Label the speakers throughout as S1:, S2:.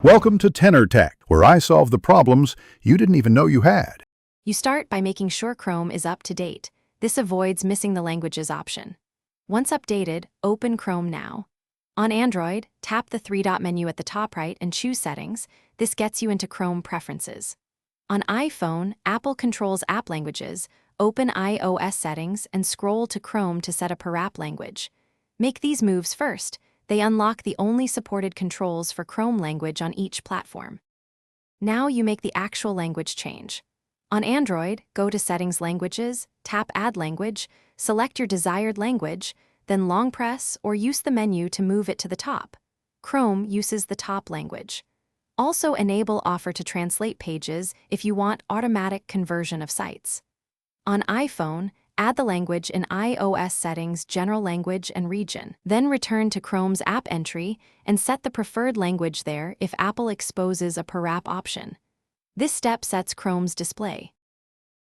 S1: Welcome to Tenor Tech, where I solve the problems you didn't even know you had.
S2: You start by making sure Chrome is up to date. This avoids missing the languages option. Once updated, open Chrome now. On Android, tap the three-dot menu at the top right and choose Settings. This gets you into Chrome Preferences. On iPhone, Apple controls app languages. Open iOS Settings and scroll to Chrome to set a per app language. Make these moves first. They unlock the only supported controls for Chrome language on each platform. Now you make the actual language change. On Android, go to Settings Languages, tap Add Language, select your desired language, then long press or use the menu to move it to the top. Chrome uses the top language. Also enable Offer to Translate pages if you want automatic conversion of sites. On iPhone, add the language in iOS Settings, General Language and Region. Then return to Chrome's App Entry and set the preferred language there if Apple exposes a per app option. This step sets Chrome's display.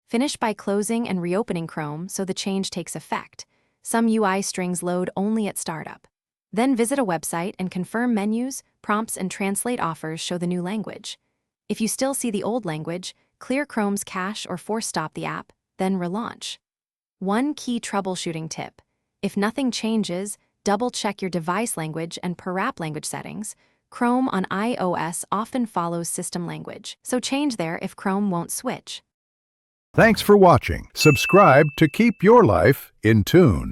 S2: Finish by closing and reopening Chrome so the change takes effect. Some UI strings load only at startup. Then visit a website and confirm menus, prompts, and translate offers show the new language. If you still see the old language, clear Chrome's cache or force stop the app, then relaunch. One key troubleshooting tip: if nothing changes, double-check your device language and per app language settings. Chrome on iOS often follows system language, so change there if Chrome won't switch.
S1: Thanks for watching. Subscribe to keep your life in tune.